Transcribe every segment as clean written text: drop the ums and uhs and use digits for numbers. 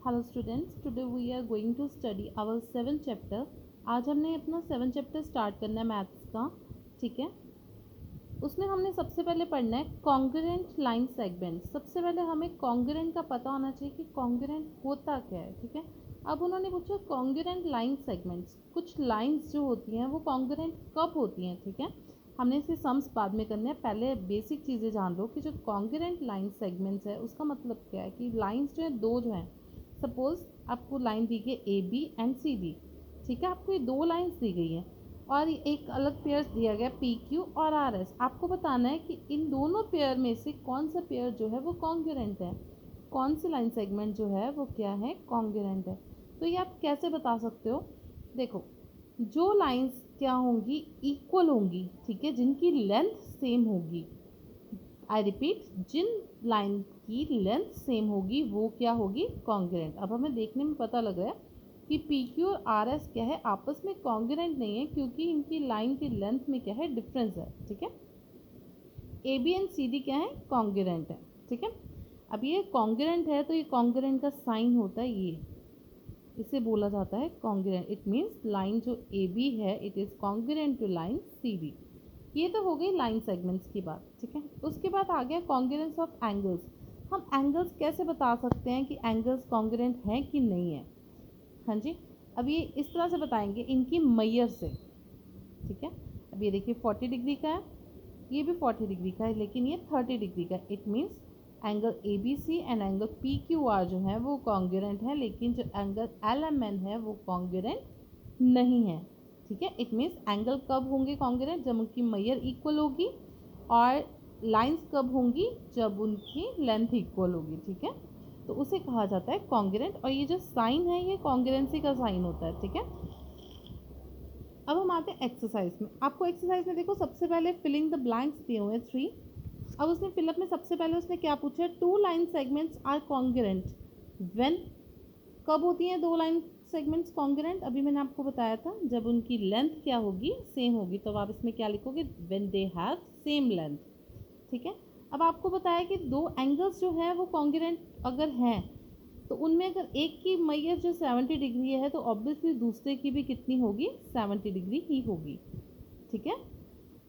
Hello students, today we are going to study our 7th chapter. आज हमने अपना 7th chapter start करना है मैथ्स का। ठीक है, उसमें हमने सबसे पहले पढ़ना है कॉन्ग्रुएंट लाइन सेगमेंट। सबसे पहले हमें कॉन्ग्रुएंट का पता होना चाहिए कि कॉन्ग्रुएंट होता क्या है। ठीक है, अब उन्होंने पूछा कॉन्ग्रुएंट लाइन सेगमेंट्स, कुछ लाइंस जो होती हैं वो कॉन्ग्रुएंट कब होती हैं। ठीक है, हमने इसके सम्स बाद में करने हैं, पहले बेसिक चीज़ें जान लो कि जो कॉन्ग्रुएंट लाइन सेगमेंट्स है उसका मतलब क्या है। कि लाइंस जो है दो जो हैं, सपोज आपको लाइन दी गई A B and C D. ठीक है, आपको ये दो लाइंस दी गई हैं और एक अलग पेयर दिया गया पी क्यू और आर एस। आपको बताना है कि इन दोनों पेयर में से कौन सा पेयर जो है वो कॉन्ग्रुएंट है, कौन सी लाइन सेगमेंट जो है वो क्या है, कॉन्ग्रुएंट है। तो ये आप कैसे बता सकते हो। देखो, जो लाइंस क्या होंगी, इक्वल होंगी। ठीक है, जिनकी लेंथ सेम होगी, आई रिपीट, जिन लाइन की लेंथ सेम होगी वो क्या होगी, कॉन्ग्रुएंट। अब हमें देखने में पता लग रहा है कि पी क्यू और आर एस क्या है, आपस में कॉन्ग्रुएंट नहीं है क्योंकि इनकी लाइन की लेंथ में क्या है, डिफरेंस है। ठीक है, A B and C D क्या है, कॉन्ग्रुएंट है। ठीक है, अब ये कॉन्ग्रुएंट है तो ये कॉन्ग्रुएंट का साइन होता है ये, इसे बोला जाता है कॉन्ग्रुएंट। इट मीन्स लाइन जो ए बी है it is congruent to line C D. ये तो हो गई लाइन सेगमेंट्स की बात। ठीक है, उसके बाद आ गया कॉन्ग्रुएंस ऑफ एंगल्स। हम एंगल्स कैसे बता सकते हैं कि एंगल्स कॉन्ग्रुएंट हैं कि नहीं है। हाँ जी, अब ये इस तरह से बताएंगे इनकी मैयर से। ठीक है, अब ये देखिए 40 डिग्री का है, ये भी 40 डिग्री का है, लेकिन ये 30 डिग्री का है। It means angle A B C and angle P Q R जो है वो कॉन्ग्रुएंट है, लेकिन जो एंगल एल एम एन है वो कॉन्ग्रुएंट नहीं है। ठीक है, इट मीन्स एंगल कब होंगे कॉन्ग्रुएंट, जब उनकी मैयर इक्वल होगी, और लाइंस कब होंगी, जब उनकी लेंथ इक्वल होगी। ठीक है, तो उसे कहा जाता है कॉन्ग्रुएंट, और ये जो साइन है ये कॉन्ग्रुएंसी का साइन होता है। ठीक है, अब हम आते हैं एक्सरसाइज में। आपको एक्सरसाइज में देखो सबसे पहले फिलिंग द ब्लैंक्स दिए हुए हैं 3। अब उसने फिलअप में सबसे पहले उसने क्या पूछा है, two line segments are congruent when. कब होती हैं दो लाइन सेगमेंट्स कॉन्ग्रुएंट, अभी मैंने आपको बताया था जब उनकी लेंथ क्या होगी, सेम होगी। तो आप इसमें क्या लिखोगे, when they have same length. ठीक है, अब आपको बताया कि दो एंगल्स जो हैं वो कॉन्ग्रुएंट अगर हैं तो उनमें अगर एक की मैयर जो 70 डिग्री है तो ऑब्वियसली दूसरे की भी कितनी होगी, 70 डिग्री ही होगी। ठीक है,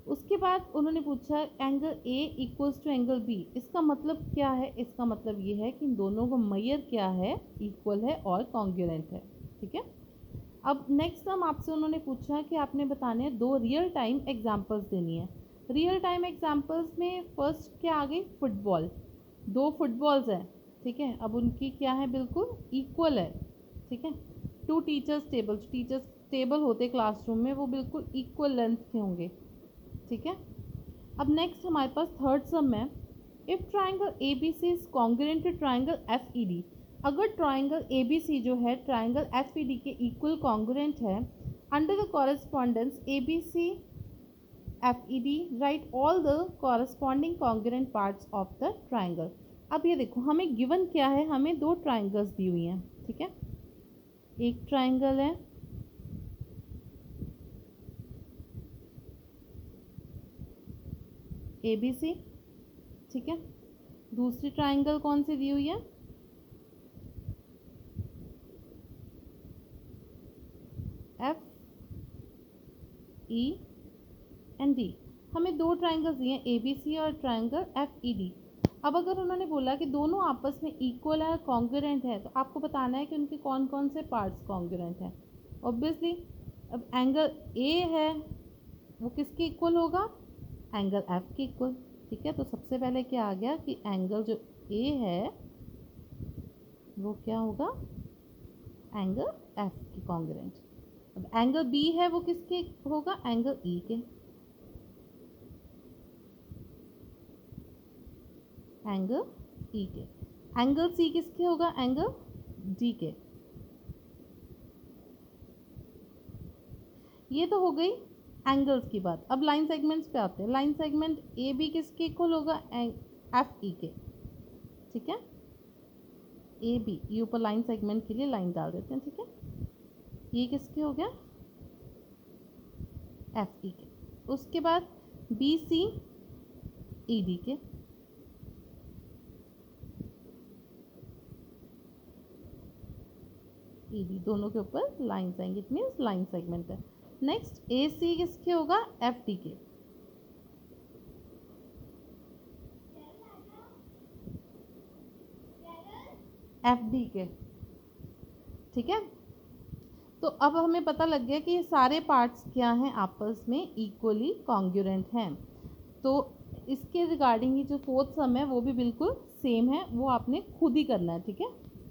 उसके बाद उन्होंने पूछा angle A equals to angle B, इसका मतलब क्या है। इसका मतलब ये है कि इन दोनों का मैयर क्या है, इक्वल है और कॉन्ग्रुएंट है। ठीक है, अब नेक्स्ट हम आपसे उन्होंने पूछा कि आपने बताने हैं दो रियल टाइम एग्जांपल्स देनी है। रियल टाइम एग्जांपल्स में फर्स्ट क्या आ गई, फुटबॉल। दो फुटबॉल्स हैं। ठीक है, अब उनकी क्या है, बिल्कुल इक्वल है। ठीक है, two teachers table, teachers table होते क्लासरूम में वो बिल्कुल इक्वल लेंथ के होंगे। ठीक है, अब नेक्स्ट हमारे पास थर्ड सम है, if triangle A B C is congruent to triangle F E D. अगर ट्राइंगल ए बी सी जो है ट्राइंगल एफ ई डी के इक्वल कॉन्ग्रुएंट है, under the correspondence A B C F E D right all the corresponding congruent parts of the triangle. अब ये देखो हमें given क्या है, हमें दो ट्राइंगल्स दी हुई हैं। ठीक है, एक ट्राइंगल है ए बी सी। ठीक है, दूसरी ट्राइंगल कौन सी दी हुई है, एफ ई एंड डी। हमें दो ट्राइंगल्स दिए हैं ए बी सी और ट्राइंगल एफ ई डी। अब अगर उन्होंने बोला कि दोनों आपस में इक्वल है और कॉन्ग्रुएंट है तो आपको बताना है कि उनके कौन कौन से पार्ट्स कॉन्ग्रुएंट हैं। ऑब्वियसली अब एंगल ए है वो किसके इक्वल होगा, एंगल एफ के इक्वल। ठीक है, तो सबसे पहले क्या आ गया कि एंगल जो ए है वो क्या होगा, एंगल एफ की कॉन्ग्रुएंट। अब एंगल बी है वो किसके होगा, एंगल ई के। एंगल ई के। एंगल सी किसके होगा, एंगल डी के। ये तो हो गई एंगल्स की बात। अब लाइन सेगमेंट्स पे आते हैं। लाइन सेगमेंट ए बी किसके इक्वल होगा, एफ ई के। ठीक है, ए बी, ये ऊपर लाइन सेगमेंट के लिए लाइन डाल देते हैं। ठीक है, ये किसके हो गया, एफ ई के। उसके बाद बी सी ई डी के। ठीक ई डी, दोनों के ऊपर लाइन्स आएंगी, इट मीन्स लाइन सेगमेंट है। नेक्स्ट ए सी किसके होगा, एफ डी के। एफ डी के, ठीक है। तो अब हमें पता लग गया कि ये सारे पार्ट्स क्या हैं, आपस में इक्वली कॉन्ग्रुएंट हैं। तो इसके रिगार्डिंग ही जो फोर्थ सम है वो भी बिल्कुल सेम है, वो आपने खुद ही करना है, ठीक है।